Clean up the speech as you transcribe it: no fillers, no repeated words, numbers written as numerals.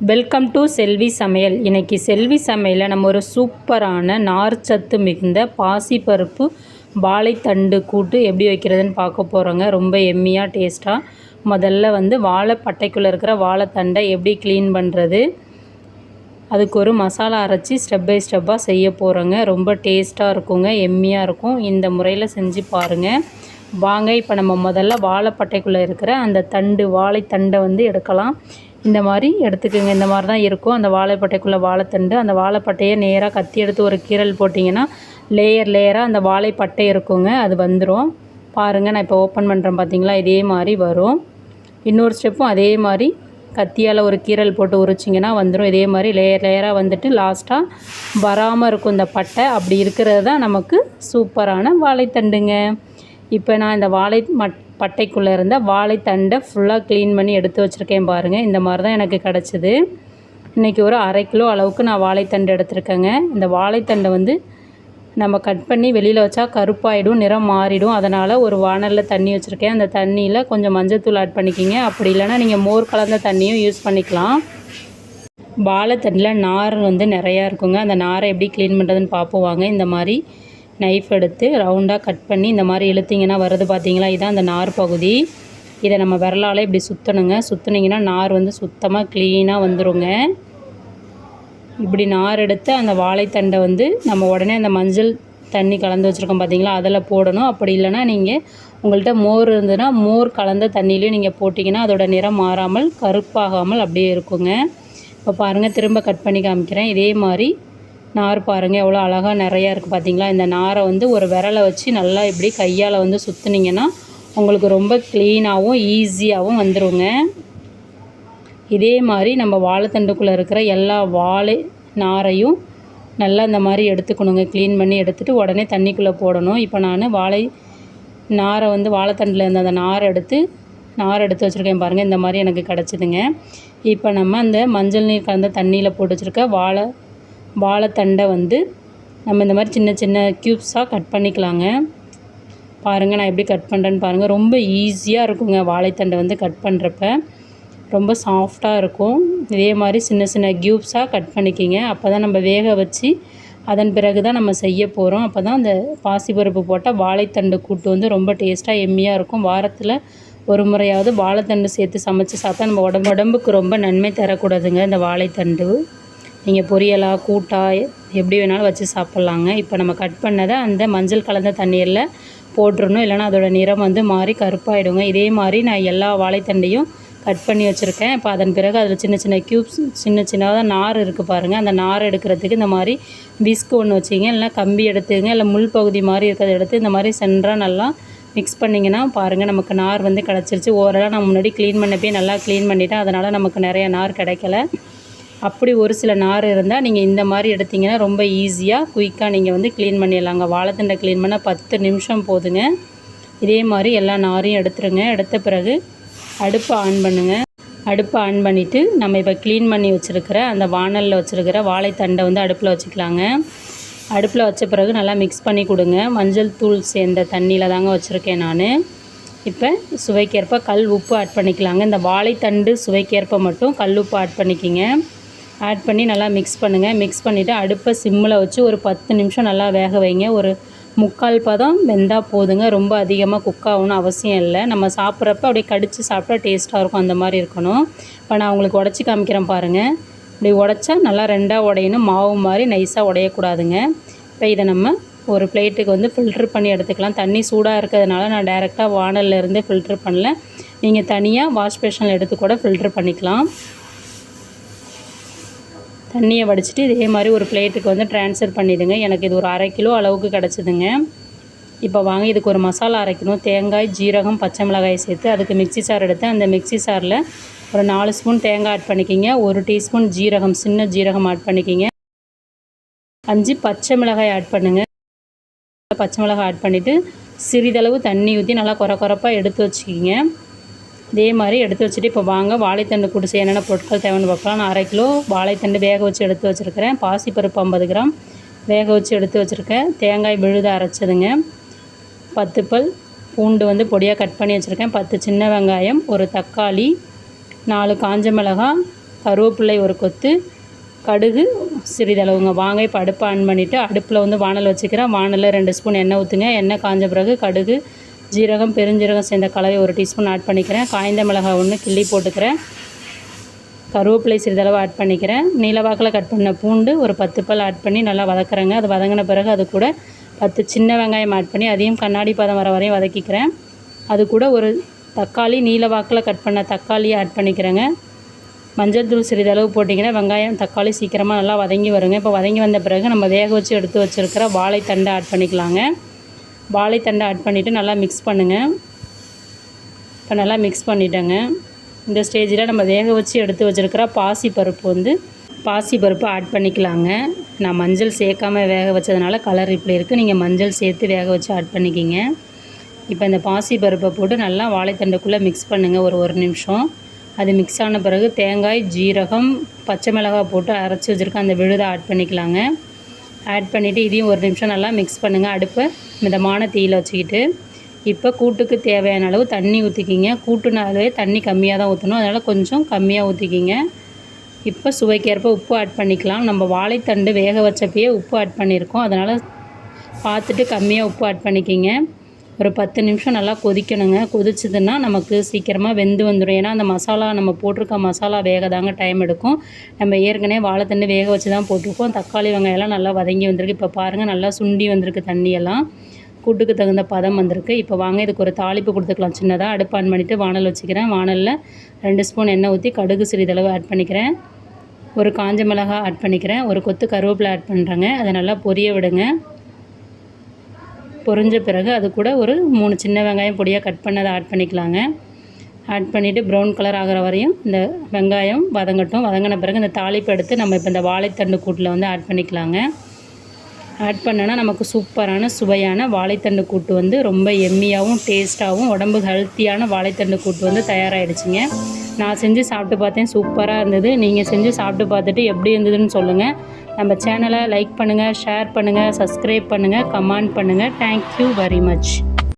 Welcome to செல்வி சமையல். இன்றைக்கி செல்வி சமையலில் நம்ம ஒரு சூப்பரான நார்ச்சத்து மிகுந்த பாசிப்பருப்பு வாழைத்தண்டு கூட்டு எப்படி வைக்கிறதுன்னு பார்க்க போகிறோங்க. ரொம்ப எம்மியாக டேஸ்ட்டாக. முதல்ல வாழைப்பட்டைக்குள்ளே இருக்கிற வாழைத்தண்டை எப்படி க்ளீன் பண்ணுறது, அதுக்கு ஒரு மசாலா அரைச்சி ஸ்டெப் பை ஸ்டெப்பாக செய்ய போகிறோங்க. ரொம்ப டேஸ்ட்டாக இருக்குங்க, எம்மியாக இருக்கும். இந்த முறையில் செஞ்சு பாருங்கள். வாங்க இப்போ நம்ம முதல்ல வாழைப்பட்டைக்குள்ளே இருக்கிற அந்த வாழைத்தண்டை எடுக்கலாம். இந்த மாதிரி எடுத்துக்கோங்க. இந்த மாதிரி தான் இருக்கும் அந்த வாழைப்பட்டைக்குள்ளே வாழைத்தண்டு. அந்த வாழைப்பட்டையை நேராக கத்தி எடுத்து ஒரு கீரல் போட்டிங்கன்னா லேயராக அந்த வாழைப்பட்டை இருக்குங்க, அது வந்துடும். பாருங்கள், நான் இப்போ ஓப்பன் பண்ணுறேன் பார்த்தீங்களா, இதே மாதிரி வரும். இன்னொரு ஸ்டெப்பும் அதே மாதிரி கத்தியால் ஒரு கீரல் போட்டு உரிச்சிங்கன்னா வந்துடும். இதே மாதிரி லேயராக வந்துட்டு லாஸ்ட்டாக வராமல் இருக்கும் இந்த பட்டை. அப்படி இருக்கிறது தான் நமக்கு சூப்பரான வாழைத்தண்டுங்க. இப்போ நான் இந்த பட்டைக்குள்ளே இருந்த வாழைத்தண்டை ஃபுல்லாக க்ளீன் பண்ணி எடுத்து வச்சுருக்கேன் பாருங்கள். இந்த மாதிரி தான் எனக்கு கிடச்சிது. இன்றைக்கி ஒரு 1/2 கிலோ அளவுக்கு நான் வாழைத்தண்டு எடுத்துருக்கேங்க. இந்த வாழைத்தண்டை நம்ம கட் பண்ணி வெளியில் வச்சா கருப்பாயிடும், நிறம் மாறிடும். அதனால் ஒரு வானலில் தண்ணி வச்சுருக்கேன். அந்த தண்ணியில் கொஞ்சம் மஞ்சத்தூள் ஆட் பண்ணிக்கிங்க. அப்படி இல்லைனா நீங்கள் மோர் கலந்த தண்ணியும் யூஸ் பண்ணிக்கலாம். வாழைத்தண்டில் நார் நிறையா இருக்குங்க. அந்த நாரை எப்படி க்ளீன் பண்ணுறதுன்னு பார்ப்போம் வாங்க. இந்த மாதிரி நைஃப் எடுத்து ரவுண்டாக கட் பண்ணி இந்த மாதிரி இழுத்திங்கன்னா வருது பார்த்தீங்களா, இதுதான் அந்த நார் பகுதி. இதை நம்ம விரலால் இப்படி சுற்றணுங்க. சுற்றுனீங்கன்னா நார் சுத்தமாக க்ளீனாக வந்துடுங்க. இப்படி நார் எடுத்து அந்த வாழைத்தண்டை நம்ம உடனே அந்த மஞ்சள் தண்ணி கலந்து வச்சுருக்கோம் பார்த்தீங்களா, அதில் போடணும். அப்படி இல்லைனா நீங்கள் உங்கள்கிட்ட மோர் இருந்ததுன்னா மோர் கலந்த தண்ணியிலையும் நீங்கள் போட்டிங்கன்னா அதோட நிறம் மாறாமல் கருப்பாகாமல் அப்படியே இருக்குங்க. இப்போ பாருங்கள், திரும்ப கட் பண்ணி காமிக்கிறேன். இதே மாதிரி நார் பாருங்கள் எவ்வளோ அழகாக நிறையா இருக்குது பார்த்தீங்களா. இந்த நாரை ஒரு விரலை வச்சு நல்லா இப்படி கையால் சுற்றுனீங்கன்னா உங்களுக்கு ரொம்ப க்ளீனாகவும் ஈஸியாகவும் வந்துடுங்க. இதே மாதிரி நம்ம வாழைத்தண்டுக்குள்ளே இருக்கிற எல்லா வாழை நாரையும் நல்லா இந்த மாதிரி எடுத்துக்கணுங்க. க்ளீன் பண்ணி எடுத்துகிட்டு உடனே தண்ணிக்குள்ளே போடணும். இப்போ நான் வாழை நாரை வாழைத்தண்டில் இருந்த அந்த நார் எடுத்து வச்சுருக்கேன் பாருங்கள். இந்த மாதிரி எனக்கு கிடச்சிதுங்க. இப்போ நம்ம அந்த மஞ்சள் நீர் கலந்த தண்ணியில் போட்டு வச்சுருக்க வாழைத்தண்டை நம்ம இந்த மாதிரி சின்ன சின்ன க்யூப்ஸாக கட் பண்ணிக்கலாங்க. பாருங்கள், நான் எப்படி கட் பண்ணுறேன்னு பாருங்கள். ரொம்ப ஈஸியாக இருக்குங்க. வாழைத்தண்டை கட் பண்ணுறப்ப ரொம்ப சாஃப்டாக இருக்கும். இதே மாதிரி சின்ன சின்ன க்யூப்ஸாக கட் பண்ணிக்கிங்க. அப்போ தான் நம்ம வேக வச்சு அதன் பிறகு தான் நம்ம செய்ய போகிறோம். அப்போ தான் அந்த பாசிப்பருப்பு போட்டால் வாழைத்தண்டு கூட்டு ரொம்ப டேஸ்ட்டாக எம்மியாக இருக்கும். வாரத்தில் ஒரு முறையாவது வாழைத்தண்டு சேர்த்து சமைச்சு சாப்பிட்டா நம்ம உடம்புக்கு ரொம்ப நன்மை தரக்கூடாதுங்க. இந்த வாழைத்தண்டு நீங்கள் பொரியலாக கூட்டாக எப்படி வேணாலும் வச்சு சாப்பிட்லாங்க. இப்போ நம்ம கட் பண்ணதை அந்த மஞ்சள் கலந்த தண்ணீரில் போட்டுடணும். இல்லைனா அதோட நிறம் மாறி கருப்பாயிடுங்க. இதே மாதிரி நான் எல்லா வாழைத்தண்டையும் கட் பண்ணி வச்சுருக்கேன். இப்போ அதன் பிறகு அதில் சின்ன சின்ன க்யூப்ஸ் சின்னதாக நார் இருக்குது பாருங்கள். அந்த நார் எடுக்கிறதுக்கு இந்த மாதிரி விஸ்க் ஒன்று வச்சிங்க, இல்லைனா கம்பி எடுத்துங்க, இல்லை முள் பகுதி மாதிரி இருக்கிறத எடுத்து இந்த மாதிரி சென்றாக நல்லா மிக்ஸ் பண்ணிங்கன்னா பாருங்கள் நமக்கு நார் கிடச்சிருச்சு. ஓரெல்லாம் நான் முன்னாடி க்ளீன் பண்ணப்பே நல்லா க்ளீன் பண்ணிவிட்டேன். அதனால் நமக்கு நிறைய நார் கிடைக்கல. அப்படி ஒரு சில நார் இருந்தால் நீங்கள் இந்த மாதிரி எடுத்திங்கன்னா ரொம்ப ஈஸியாக குயிக்காக நீங்கள் க்ளீன் பண்ணிடலாங்க. வாழைத்தண்டை க்ளீன் பண்ணால் 10 நிமிஷம் போதுங்க. இதே மாதிரி எல்லா நாரையும் எடுத்துருங்க. எடுத்த பிறகு அடுப்பை ஆன் பண்ணுங்கள். அடுப்பை ஆன் பண்ணிவிட்டு நம்ம இப்போ க்ளீன் பண்ணி வச்சுருக்கிற அந்த வானலில் வச்சுருக்கிற வாழைத்தண்டை அடுப்பில் வச்சுக்கலாங்க. அடுப்பில் வச்ச பிறகு நல்லா மிக்ஸ் பண்ணி கொடுங்க. மஞ்சள் தூள் சேர்ந்த தண்ணியில் தாங்க வச்சுருக்கேன் நான். இப்போ சுவைக்கேற்ப கல் உப்பு ஆட் பண்ணிக்கலாங்க. இந்த வாழைத்தண்டு சுவைக்கேற்ப மட்டும் கல் உப்பு ஆட் பண்ணிக்கிங்க. ஆட் பண்ணி நல்லா மிக்ஸ் பண்ணுங்கள். மிக்ஸ் பண்ணிவிட்டு அடுப்பை சிம்மில் வச்சு ஒரு 10 நிமிஷம் நல்லா வேக வைங்க. ஒரு 3/4 பதம் வெந்தால் போதுங்க. ரொம்ப அதிகமாக குக் ஆகணும்னு அவசியம் இல்லை. நம்ம சாப்பிட்றப்ப அப்படியே கடித்து சாப்பிட்டா டேஸ்ட்டாக இருக்கும். அந்த மாதிரி இருக்கணும். இப்போ நான் உங்களுக்கு உடச்சி காமிக்கிறேன் பாருங்கள். இப்படி உடச்சா நல்லா 2ஆக உடையணும். மாவு மாதிரி நைஸாக உடையக்கூடாதுங்க. இப்போ இதை நம்ம ஒரு பிளேட்டுக்கு ஃபில்ட்ரு பண்ணி எடுத்துக்கலாம். தண்ணி சூடாக இருக்கிறதுனால நான் டைரெக்டாக வானலில் இருந்து ஃபில்ட்ரு பண்ணல. நீங்கள் தனியாக வாஷ் பேஷனில் எடுத்து கூட ஃபில்ட்ரு பண்ணிக்கலாம். தண்ணியை வடிச்சிட்டு இதே மாதிரி ஒரு பிளேட்டுக்கு ட்ரான்ஸ்ஃபர் பண்ணிவிடுங்க. எனக்கு இது ஒரு 1/2 கிலோ அளவுக்கு கிடச்சிதுங்க. இப்போ வாங்க, இதுக்கு ஒரு மசாலா அரைக்கணும். தேங்காய், ஜீரகம், பச்சை மிளகாய் சேர்த்து அதுக்கு மிக்ஸி சார் எடுத்து அந்த மிக்ஸி சாரில் ஒரு 4 ஸ்பூன் தேங்காய் ஆட் பண்ணிக்கிங்க. 1 டீஸ்பூன் ஜீரகம், சின்ன ஜீரகம் ஆட் பண்ணிக்கிங்க. 5 பச்சை மிளகாய் ஆட் பண்ணுங்கள். பச்சை மிளகாய் ஆட் பண்ணிவிட்டு சிறிதளவு தண்ணி ஊற்றி நல்லா குறப்பாக எடுத்து வச்சுக்கிங்க. இதே மாதிரி எடுத்து வச்சுட்டு இப்போ வாங்க வாழைத்தண்டு கூட்டு செய்ய என்னென்ன பொருட்கள் தேவைன்னு பார்க்கலாம். நான் 1/2 கிலோ வாழைத்தண்டு வேக வச்சு எடுத்து வச்சுருக்கிறேன். பாசிப்பருப்பு 50 கிராம் வேக வச்சு எடுத்து வச்சுருக்கேன். தேங்காய் விழுத அரைச்சதுங்க. 10 பல் பூண்டு பொடியாக கட் பண்ணி வச்சுருக்கேன். 10 சின்ன வெங்காயம், ஒரு தக்காளி, 4 காஞ்ச மிளகாய், கருவேப்பிலை ஒரு கொத்து, கடுகு சிறிதளவுங்க. வாங்க இப்போ அடுப்பை ஆன் பண்ணிவிட்டு அடுப்பில் வந்து வானல் வச்சுக்கிறேன். வானலில் 2 ஸ்பூன் எண்ணெய் ஊற்றுங்க. எண்ணெய் காஞ்ச பிறகு கடுகு, ஜீரகம், பெருஞ்சீரகம் சேர்ந்த கலவை 1 டீஸ்பூன் ஆட் பண்ணிக்கிறேன். காய்ந்த மிளகாய் 1 கிள்ளி போட்டுக்கிறேன். கருவேப்பிலை சிறிதளவு ஆட் பண்ணிக்கிறேன். நீலவாக்கில் கட் பண்ண பூண்டு ஒரு 10 பல் ஆட் பண்ணி நல்லா வதக்குறேங்க. அது வதங்கின பிறகு அது கூட 10 சின்ன வெங்காயம் ஆட் பண்ணி அதையும் கண்ணாடி பதம் வர வரையும் வதக்கிக்கிறேன். அது கூட ஒரு தக்காளி நீலவாக்கில் கட் பண்ண தக்காளியை ஆட் பண்ணிக்கிறேங்க. மஞ்சள் தூள் சிறிதளவு போட்டிங்கன்னா வெங்காயம் தக்காளி சீக்கிரமாக நல்லா வதங்கி வருங்க. இப்போ வதங்கி வந்த பிறகு நம்ம வேக வச்சு எடுத்து வச்சுருக்கிற வாழைத்தண்டை ஆட் பண்ணிக்கலாங்க. வாழைத்தண்டை ஆட் பண்ணிவிட்டு நல்லா மிக்ஸ் பண்ணுங்கள். இப்போ நல்லா மிக்ஸ் பண்ணிட்டேங்க. இந்த ஸ்டேஜில் நம்ம வேக வச்சு எடுத்து வச்சுருக்கிற பாசிப்பருப்பு ஆட் பண்ணிக்கலாங்க. நான் மஞ்சள் சேர்க்காமல் வேக வச்சதுனால கலர் இப்படி இருக்குது. நீங்கள் மஞ்சள் சேர்த்து வேக வச்சு ஆட் பண்ணிக்கிங்க. இப்போ இந்த பாசிப்பருப்பை போட்டு நல்லா வாழைத்தண்டுக்குள்ளே மிக்ஸ் பண்ணுங்கள் ஒரு நிமிஷம். அது மிக்ஸ் ஆன பிறகு தேங்காய், ஜீரகம், பச்சை மிளகாய் போட்டு அரைச்சி வச்சுருக்க அந்த விழுதை ஆட் பண்ணிக்கலாங்க. ஆட் பண்ணிவிட்டு இதையும் 1 நிமிஷம் நல்லா மிக்ஸ் பண்ணுங்கள். அடுப்பை மிதமான தீயில் வச்சுக்கிட்டு இப்போ கூட்டுக்கு தேவையான அளவு தண்ணி ஊற்றிக்கிங்க. கூட்டுனாலே தண்ணி கம்மியாக தான் ஊற்றணும், அதனால் கொஞ்சம் கம்மியாக ஊற்றிக்கிங்க. இப்போ சுவைக்கேற்ப உப்பு ஆட் பண்ணிக்கலாம். நம்ம வாழைத்தண்டு வேக வச்சப்பயே உப்பு ஆட் பண்ணியிருக்கோம், அதனால் பார்த்துட்டு கம்மியாக உப்பு ஆட் பண்ணிக்கிங்க. ஒரு 10 நிமிஷம் நல்லா கொதிக்கணுங்க. கொதிச்சதுன்னா நமக்கு சீக்கிரமாக வெந்து வந்துடும். ஏன்னா அந்த மசாலா நம்ம போட்டிருக்க மசாலா வேக தாங்க டைம் எடுக்கும். நம்ம ஏற்கனவே வாழைத்தண்டு வேக வச்சு தான் போட்டிருக்கோம். தக்காளி வெங்காயம்லாம் நல்லா வதங்கி வந்திருக்கு. இப்போ பாருங்கள் நல்லா சுண்டி வந்திருக்கு தண்ணியெல்லாம். கூட்டுக்கு தகுந்த பதம் வந்திருக்கு. இப்போ வாங்க இதுக்கு ஒரு தாளிப்பு கொடுத்துக்கலாம். சின்னதாக அடுப்பு ஆன் பண்ணிவிட்டு வானல் வச்சுக்கிறேன். வானலில் 2 ஸ்பூன் எண்ணெய் ஊற்றி கடுகு சிறிதளவு ஆட் பண்ணிக்கிறேன். ஒரு காஞ்ச மிளகாய் ஆட் பண்ணிக்கிறேன். ஒரு கொத்து கருவேப்பிலை ஆட் பண்ணுறேங்க. அதை நல்லா பொரிய விடுங்க. பொரிஞ்ச பிறகு அது கூட ஒரு 3 சின்ன வெங்காயம் பொடியாக கட் பண்ணதை ஆட் பண்ணிக்கலாங்க. ஆட் பண்ணிவிட்டு ப்ரௌன் கலர் ஆகிற வரையும் இந்த வெங்காயம் வதங்கட்டும். வதங்கின பிறகு இந்த தாளிப்பு எடுத்து நம்ம இப்போ இந்த வாழைத்தண்டு கூட்டில் வந்து ஆட் பண்ணிக்கலாங்க. ஆட் பண்ணோன்னா நமக்கு சூப்பரான சுவையான வாழைத்தண்டு கூட்டு வந்து ரொம்ப எம்மியாகவும் டேஸ்ட்டாகவும் உடம்புக்கு ஹெல்த்தியான வாழைத்தண்டு கூட்டு வந்து தயாராகிடுச்சிங்க. நான் செஞ்சு சாப்பிட்டு பார்த்தேன், சூப்பராக இருந்தது. நீங்கள் செஞ்சு சாப்பிட்டு பார்த்துட்டு எப்படி இருந்ததுன்னு சொல்லுங்கள். நம்ம சேனலை லைக் பண்ணுங்கள், ஷேர் பண்ணுங்கள், சப்ஸ்கிரைப் பண்ணுங்கள், கமெண்ட் பண்ணுங்கள். Thank you very much.